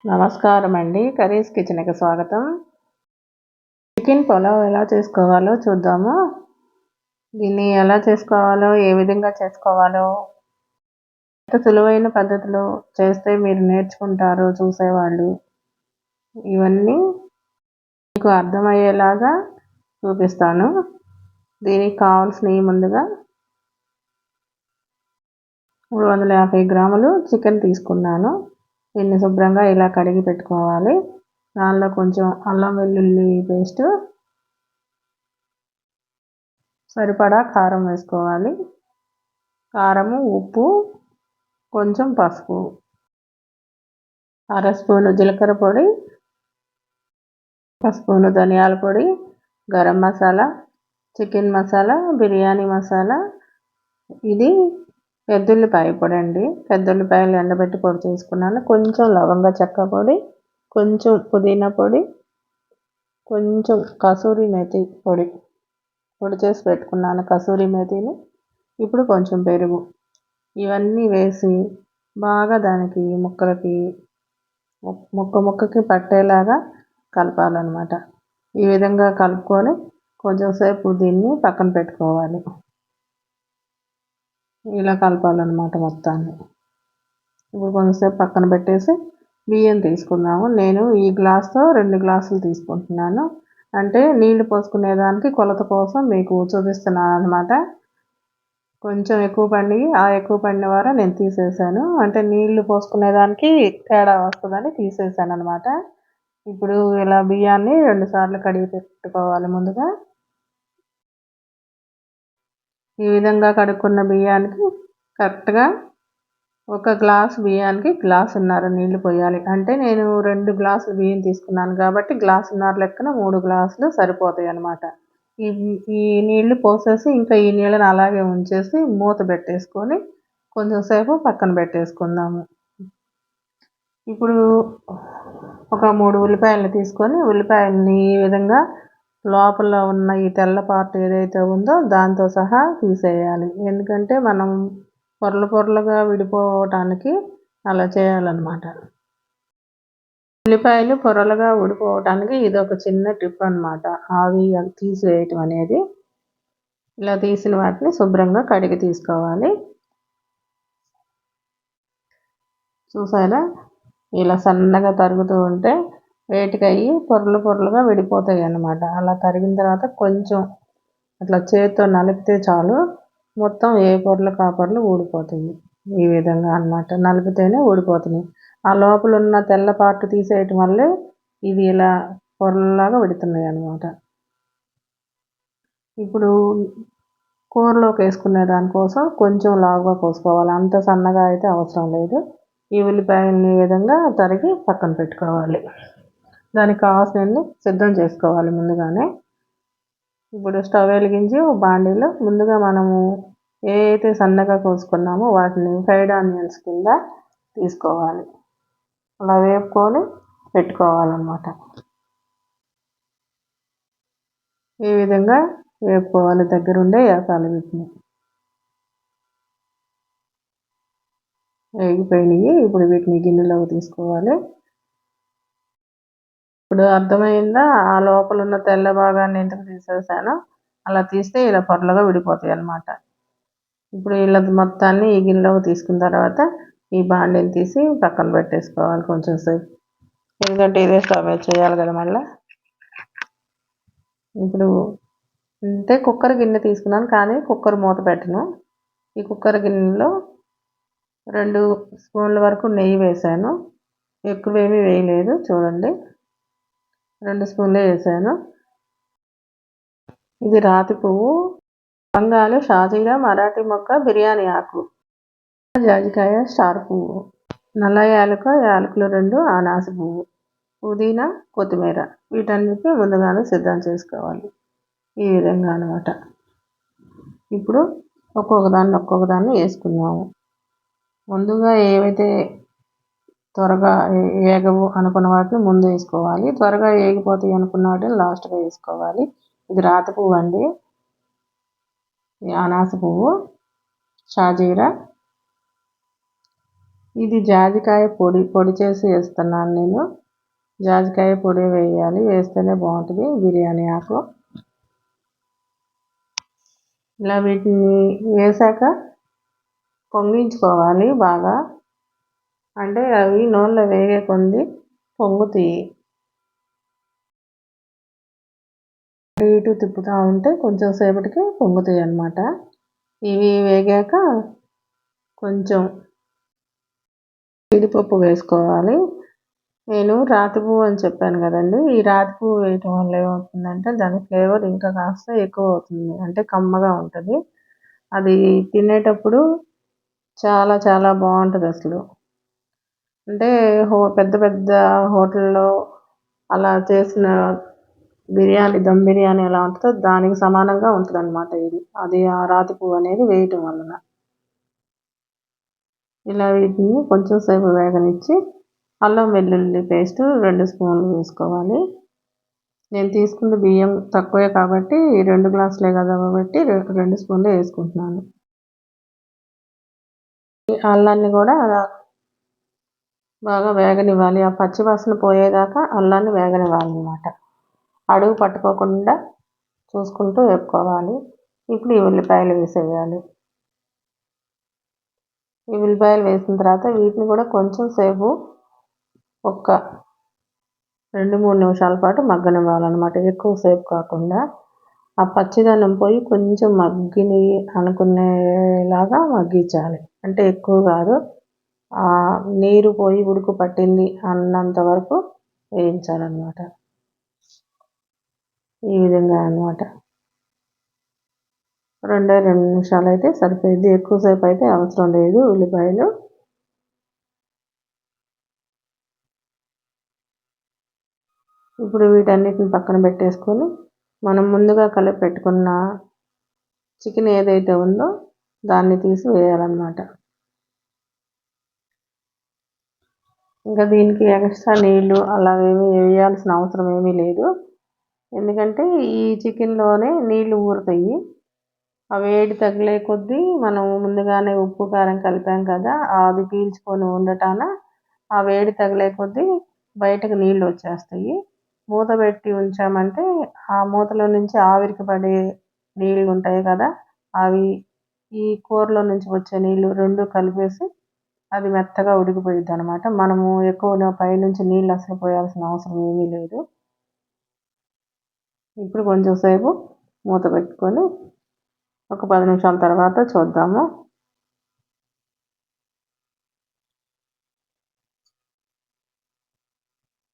నమస్కారం అండి. కర్రీస్ కిచెన్‌కి స్వాగతం. చికెన్ పులావ్ ఎలా చేసుకోవాలో చూద్దాము. దీన్ని ఎలా చేసుకోవాలో, ఏ విధంగా చేసుకోవాలో ఎంత సులువైన పద్ధతిలో చేస్తే మీరు నేర్చుకుంటారు చూసేవాళ్ళు. ఇవన్నీ మీకు అర్థమయ్యేలాగా చూపిస్తాను. దీనికి కావాల్సినవి ముందుగా 350 గ్రాములు చికెన్ తీసుకున్నాను. దీన్ని శుభ్రంగా ఇలా కడిగి పెట్టుకోవాలి. దానిలో కొంచెం అల్లం వెల్లుల్లి పేస్ట్, సరిపడా కారం వేసుకోవాలి. కారము, ఉప్పు, కొంచెం పసుపు, అర స్పూను జీలకర్ర పొడి, ఒక స్పూను ధనియాల పొడి, గరం మసాలా, చికెన్ మసాలా, బిర్యానీ మసాలా. ఇది పెద్దుల్లిపాయ పొడి అండి. పెద్దుల్లిపాయలు ఎండబెట్టి పొడి చేసుకున్నాను. కొంచెం లవంగ చెక్క పొడి, కొంచెం పుదీనా పొడి, కొంచెం కసూరి మేతి పొడి చేసి పెట్టుకున్నాను కసూరి మేతిని. ఇప్పుడు కొంచెం పెరుగు, ఇవన్నీ వేసి బాగా దానికి ముక్కలకి ముక్కకి పట్టేలాగా కలపాలన్నమాట. ఈ విధంగా కలుపుకొని కొంచెం సేపు దీన్ని పక్కన పెట్టుకోవాలి. ఇలా కలపాలన్నమాట మొత్తాన్ని. ఇప్పుడు కొంచెంసేపు పక్కన పెట్టేసి బియ్యం తీసుకుందాము. నేను ఈ గ్లాస్తో 2 గ్లాసులు తీసుకుంటున్నాను. అంటే నీళ్లు పోసుకునేదానికి కొలత కోసం మీకు చూపిస్తున్నాను అన్నమాట. కొంచెం ఎక్కువ పండి ఎక్కువ పడిన వార నేను తీసేసాను. అంటే నీళ్లు పోసుకునేదానికి తేడా వస్తుందని తీసేసాను అన్నమాట. ఇప్పుడు ఇలా బియ్యాన్ని 2 సార్లు కడిగి పెట్టుకోవాలి ముందుగా. ఈ విధంగా కడుక్కున్న బియ్యానికి కరెక్ట్గా ఒక గ్లాసు బియ్యానికి గ్లాసున్నర నీళ్లు పోయాలి. అంటే నేను 2 గ్లాసులు బియ్యం తీసుకున్నాను కాబట్టి గ్లాసున్నర లెక్కన 3 గ్లాసులు సరిపోతాయి అన్నమాట. ఈ నీళ్లు పోసేసి ఇంకా ఈ నీళ్ళని అలాగే ఉంచేసి మూత పెట్టేసుకొని కొంచెం సేపు పక్కన పెట్టేసుకుందాము. ఇప్పుడు ఒక 3 ఉల్లిపాయలు తీసుకొని ఉల్లిపాయలని ఈ విధంగా లోపల ఉన్న ఈ తెల్ల పార్ట్ ఏదైతే ఉందో దాంతో సహా తీసేయాలి. ఎందుకంటే మనం పొరలుగా విడిపోవటానికి అలా చేయాలన్నమాట. ఉల్లిపాయలు పొరలుగా ఉడిపోవటానికి ఇది ఒక చిన్న టిప్ అన్నమాట. అవి తీసివేయటం అనేది. ఇలా తీసిన వాటిని శుభ్రంగా కడిగి తీసుకోవాలి. చూసారా, ఇలా సన్నగా తరుగుతూ ఉంటే వేటికయ్యి పొరలుగా విడిపోతాయి అన్నమాట. అలా తరిగిన తర్వాత కొంచెం అట్లా చేతితో నలిపితే చాలు, మొత్తం ఏ పొరలు ఆ పొరలు ఊడిపోతాయి. ఈ విధంగా అన్నమాట నలిపితేనే ఊడిపోతుంది. ఆ లోపల ఉన్న తెల్ల పార్ట్ తీసేయటం వల్లే ఇది ఇలా పొరల్లాగా విడుతున్నాయి అన్నమాట. ఇప్పుడు కూరలోకి వేసుకునే దానికోసం కొంచెం లావుగా కోసుకోవాలి. అంత సన్నగా అయితే అవసరం లేదు. ఈ ఉల్లిపాయలని ఈ విధంగా తరిగి పక్కన పెట్టుకోవాలి. దానికి కావాల్సినవన్నీ సిద్ధం చేసుకోవాలి ముందుగానే. ఇప్పుడు స్టవ్ వెలిగించి బాండీలో ముందుగా మనము ఏ అయితే సన్నగా కోసుకున్నామో వాటిని ఫ్రైడ్ ఆనియన్స్ కింద తీసుకోవాలి. అలా వేపుకొని పెట్టుకోవాలన్నమాట. ఈ విధంగా వేపుకోవాలి, దగ్గరుండే వేపాలి. వీటిని వేగిపోయినాయి. ఇప్పుడు వీటిని గిన్నెలోకి తీసుకోవాలి. ఇప్పుడు అర్థమైందా ఆ లోపల ఉన్న తెల్ల భాగాన్ని ఎందుకు తీసేసానో? అలా తీస్తే ఇలా పొరలుగా విడిపోతాయి అన్నమాట. ఇప్పుడు ఇలా మొత్తాన్ని ఈ గిన్నెలోకి తీసుకున్న తర్వాత ఈ బాండీని తీసి పక్కన పెట్టేసుకోవాలి కొంచెం సేపు. ఎందుకంటే ఇదే స్టవ్ మీద చేయాలి కదా మళ్ళీ. ఇప్పుడు అంటే కుక్కర్ గిన్నె తీసుకున్నాను కానీ కుక్కర్ మూత పెట్టను. ఈ కుక్కర్ గిన్నెలో 2 స్పూన్ల వరకు నెయ్యి వేసాను. ఎక్కువేమీ వేయలేదు. చూడండి, 2 స్పూన్లే వేసాను. ఇది రాతి పువ్వు, లవంగాలు, షాజీరా, మరాఠీ మొగ్గ, బిర్యానీ ఆకు, జాజికాయ, స్టార్ పువ్వు, నల్ల యాలకులు 2, అనాస పువ్వు, పుదీనా, కొత్తిమీర. వీటన్నిటిని ముందుగానే సిద్ధం చేసుకోవాలి. ఈ విధంగా అనమాట. ఇప్పుడు ఒక్కొక్కదాన్ని వేసుకున్నాము. ముందుగా ఏవైతే త్వరగా వేగవు అనుకున్న వాటిని ముందు వేసుకోవాలి. త్వరగా వేగిపోతాయి అనుకున్న వాటిని లాస్ట్గా వేసుకోవాలి. ఇది రాతి పువ్వు అండి, అనాస పువ్వు, షాజీరా, ఇది జాజికాయ పొడి చేసి వేస్తున్నాను నేను. జాజికాయ పొడి వేయాలి, వేస్తేనే బాగుంటుంది బిర్యానీ ఆకు. ఇలా వీటిని వేసాక పొంగించుకోవాలి బాగా. అంటే అవి నూనెలో వేగే కొద్ది పొంగుతాయి. ఇటు తిప్పుతూ ఉంటే కొంచెం సేపటికి పొంగుతాయి అన్నమాట. ఇవి వేగాక కొంచెం జీడిపప్పు వేసుకోవాలి. నేను రాతి పువ్వు అని చెప్పాను కదండి. ఈ రాతి పువ్వు వేయటం వల్ల ఏమవుతుందంటే దాని ఫ్లేవర్ ఇంకా కాస్త ఎక్కువ అవుతుంది, అంటే కమ్మగా ఉంటుంది. అది తినేటప్పుడు చాలా చాలా బాగుంటుంది అసలు. అంటే పెద్ద పెద్ద హోటల్లో అలా చేసిన బిర్యానీ, దమ్ బిర్యానీ ఎలా ఉంటుందో దానికి సమానంగా ఉంటుంది అన్నమాట ఇది. అది ఆ రాతి పువ్వు అనేది వేయటం వలన. ఇలా వీటిని కొంచెం సేపు వేగనిచ్చి అల్లం వెల్లుల్లి పేస్ట్ 2 స్పూన్లు వేసుకోవాలి. నేను తీసుకున్న బియ్యం తక్కువే కాబట్టి 2 గ్లాసులే కదా కాబట్టి 2 స్పూన్లు వేసుకుంటున్నాను. అల్లాన్ని కూడా బాగా వేగనివ్వాలి. ఆ పచ్చి వాసన పోయేదాకా అల్లాన్ని వేగనివ్వాలన్నమాట. అడుగు పట్టుకోకుండా చూసుకుంటూ వేపుకోవాలి. ఇప్పుడు ఈ ఉల్లిపాయలు వేసేయాలి. ఈ ఉల్లిపాయలు వేసిన తర్వాత వీటిని కూడా కొంచెం సేపు ఒక 2-3 నిమిషాల పాటు మగ్గనివ్వాలన్నమాట. ఎక్కువసేపు కాకుండా. ఆ పచ్చిదనం పోయి కొంచెం మగ్గిని అనుకునేలాగా మగ్గించాలి. అంటే ఎక్కువ కాదు, నీరు పోయి ఉడుకు పట్టింది అన్నంత వరకు వేయించాలన్నమాట. ఈ విధంగా అన్నమాట. 2 నిమిషాలు అయితే సరిపోయింది, ఎక్కువసేపు అయితే అవసరం లేదు ఉల్లిపాయలు. ఇప్పుడు వీటన్నిటిని పక్కన పెట్టేసుకొని మనం ముందుగా కలిపి పెట్టుకున్న చికెన్ ఏదైతే ఉందో దాన్ని తీసి వేయాలన్నమాట. ఇంకా దీనికి ఎక్స్ట్రా నీళ్ళు అలాగేమీ వేయాల్సిన అవసరం ఏమీ లేదు. ఎందుకంటే ఈ చికెన్లోనే నీళ్ళు ఊరుతాయి. ఆ వేడి తగిలే కొద్దీ మనం ముందుగానే ఉప్పు కారం కలిపాం కదా, అది పీల్చుకొని ఉండటాన ఆ వేడి తగిలే కొద్దీ బయటకు నీళ్ళు వచ్చేస్తాయి. మూత పెట్టి ఉంచామంటే ఆ మూతలో నుంచి ఆవిరికి పడే నీళ్ళు ఉంటాయి కదా, అవి ఈ కూరలో నుంచి వచ్చే నీళ్ళు 2 కలిపేసి అది మెత్తగా ఉడికిపోయిద్ది అనమాట. మనము ఎక్కువ పైనుంచి నీళ్ళు అసలు పోయాల్సిన అవసరం ఏమీ లేదు. ఇప్పుడు కొంచెం సేపు మూత పెట్టుకొని ఒక 10 నిమిషాల తర్వాత చూద్దాము.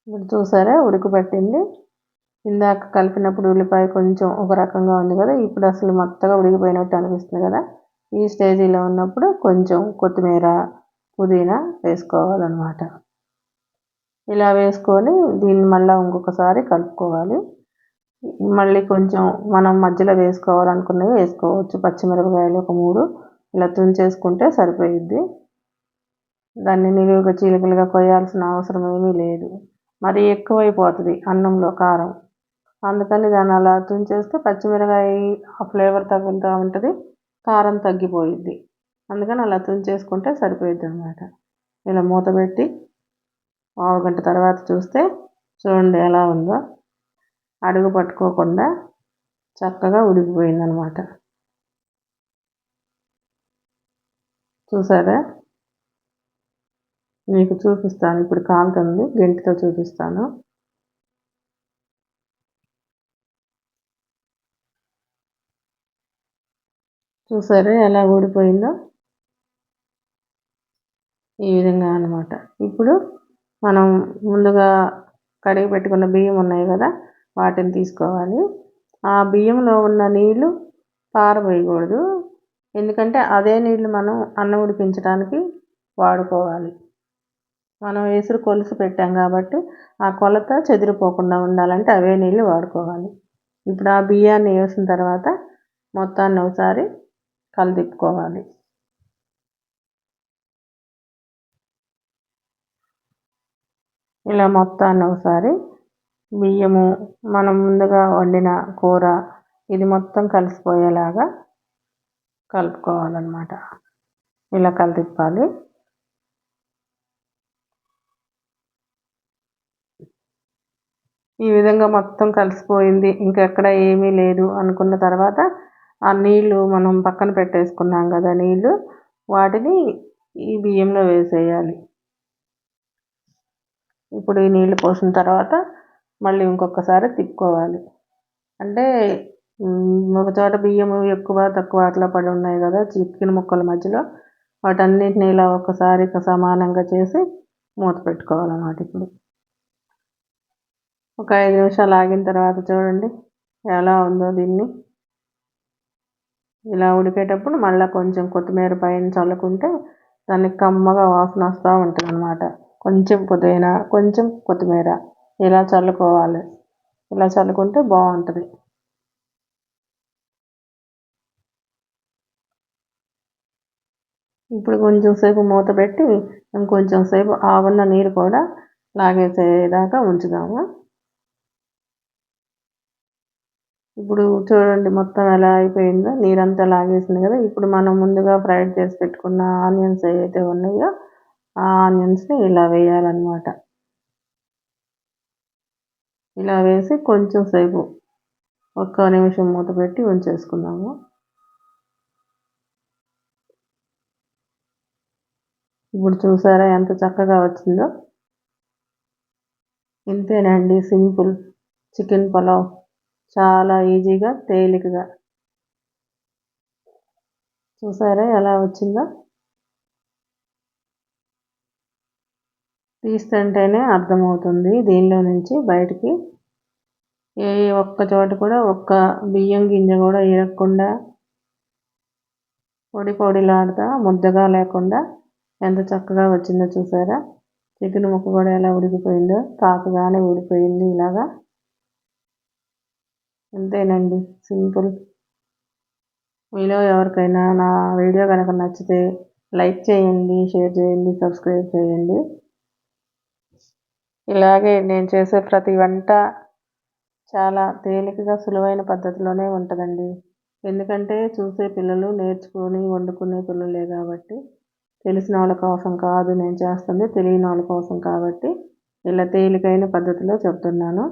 ఇప్పుడు చూసారా ఉడకబెట్టింది. ఇందాక కలిపినప్పుడు ఉల్లిపాయ కొంచెం ఒక రకంగా ఉంది కదా, ఇప్పుడు అసలు మొత్తగా ఉడికిపోయినట్టు అనిపిస్తుంది కదా. ఈ స్టేజీలో ఉన్నప్పుడు కొంచెం కొత్తిమీర, పుదీనా వేసుకోవాలన్నమాట. ఇలా వేసుకొని దీన్ని మళ్ళీ ఇంకొకసారి కలుపుకోవాలి. మళ్ళీ కొంచెం మనం మధ్యలో వేసుకోవాలనుకున్నవి వేసుకోవచ్చు. పచ్చిమిరపకాయలు ఒక 3 ఇలా తుంచేసుకుంటే సరిపోయిద్ది. దాన్ని నిలువుగా చీలికలుగా కొయ్యాల్సిన అవసరం ఏమీ లేదు. మరి ఎక్కువైపోతుంది అన్నంలో కారం. అందుకని దాన్ని అలా తుంచేస్తే పచ్చిమిరపకాయ ఆ ఫ్లేవర్ తగులుతూ ఉంటుంది, కారం తగ్గిపోయిద్ది. అందుకని అలా తుంచేసుకుంటే సరిపోయిద్ది అన్నమాట. ఇలా మూత పెట్టి పావుగంట తర్వాత చూస్తే చూడండి ఎలా ఉందో. అడుగు పట్టుకోకుండా చక్కగా ఉడికిపోయిందనమాట. చూసారా? మీకు చూపిస్తాను, ఇప్పుడు కాలుతుంది, గెంటితో చూపిస్తాను. చూసారా ఎలా ఊడిపోయిందో? ఈ విధంగా అన్నమాట. ఇప్పుడు మనం ముందుగా కడిగి పెట్టుకున్న బియ్యం ఉన్నాయి కదా, వాటిని తీసుకోవాలి. ఆ బియ్యంలో ఉన్న నీళ్ళు పారబోయకూడదు, ఎందుకంటే అదే నీళ్ళు మనం అన్నం ఉడికించడానికి వాడుకోవాలి. మనం ఎసురు కొలిసి పెట్టాం కాబట్టి ఆ కొలత చెదిరిపోకుండా ఉండాలంటే అవే నీళ్ళు వాడుకోవాలి. ఇప్పుడు ఆ బియ్యాన్ని వేసిన తర్వాత మొత్తాన్ని ఒకసారి కలదిప్పుకోవాలి. ఇలా మొత్తాన్ని ఒకసారి బియ్యము, మనం ముందుగా వండిన కూర ఇది మొత్తం కలిసిపోయేలాగా కలుపుకోవాలన్నమాట. ఇలా కలదిప్పాలి. ఈ విధంగా మొత్తం కలిసిపోయింది, ఇంకెక్కడ ఏమీ లేదు అనుకున్న తర్వాత ఆ నీళ్ళు మనం పక్కన పెట్టేసుకున్నాం కదా నీళ్ళు, వాటిని ఈ బియ్యంలో వేసేయాలి. ఇప్పుడు ఈ నీళ్ళు పోసిన తర్వాత మళ్ళీ ఇంకొకసారి తిప్పుకోవాలి. అంటే ఒక చోట బియ్యం ఎక్కువ తక్కువ అట్లా పడి ఉన్నాయి కదా చిక్కిన ముక్కల మధ్యలో, వాటన్నిటిని ఇలా ఒకసారి సమానంగా చేసి మూత పెట్టుకోవాలన్నమాట. ఇప్పుడు ఒక 5 నిమిషాలు ఆగిన తర్వాత చూడండి ఎలా ఉందో. దీన్ని ఇలా ఉడికేటప్పుడు మళ్ళీ కొంచెం కొత్తిమీర పైన చల్లుకుంటే దానికి కమ్మగా వాసన వస్తూ ఉంటుంది అన్నమాట. కొంచెం పుదీనా, కొంచెం కొత్తిమీర ఇలా చల్లుకోవాలి. ఇలా చల్లుకుంటే బాగుంటుంది. ఇప్పుడు కొంచెం సేపు మూత పెట్టి ఇంకొంచెం సేపు ఆ ఉన్న నీరు కూడా లాగేసేదాకా ఉంచుదాము. ఇప్పుడు చూడండి మొత్తం ఎలా అయిపోయిందో, నీరంతా లాగేసింది కదా. ఇప్పుడు మనం ముందుగా ఫ్రైడ్ చేసి పెట్టుకున్న ఆనియన్స్ ఏవైతే ఉన్నాయో ఆ ఆనియన్స్ని ఇలా వేయాలన్నమాట. ఇలా వేసి కొంచెం సేపు ఒక్క నిమిషం మూత పెట్టి ఉంచేసుకుందాము. ఇప్పుడు చూసారా ఎంత చక్కగా వచ్చిందో. ఇంతేనండి, సింపుల్ చికెన్ పులావ్, చాలా ఈజీగా తేలికగా. చూసారా ఎలా వచ్చిందో. తీస్తుంటేనే అర్థమవుతుంది దీనిలో నుంచి బయటికి ఏ ఒక్క చోట కూడా ఒక్క బియ్యం గింజ కూడా ఇరగకుండా పొడి పొడిలాడుతా ముద్దగా లేకుండా ఎంత చక్కగా వచ్చిందో చూసారా. చికెన్ ముక్క కూడా ఎలా ఉడికిపోయిందో, తాకగానే ఉడికిపోయింది ఇలాగా. అంతేనండి, సింపుల్. మీలో ఎవరికైనా నా వీడియో కనుక నచ్చితే లైక్ చేయండి, షేర్ చేయండి, సబ్స్క్రైబ్ చేయండి. ఇలాగే నేను చేసే ప్రతి వంట చాలా తేలికగా సులువైన పద్ధతిలోనే ఉంటుందండి. ఎందుకంటే చూసే పిల్లలు నేర్చుకొని వండుకునే పిల్లలే కాబట్టి, తెలిసిన వాళ్ళ కోసం కాదు నేను చేస్తుంది, తెలియని వాళ్ళ కోసం కాబట్టి ఇలా తేలికైన పద్ధతిలో చెప్తున్నాను.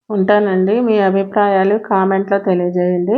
ఉంటానండి. మీ అభిప్రాయాలు కామెంట్లో తెలియజేయండి.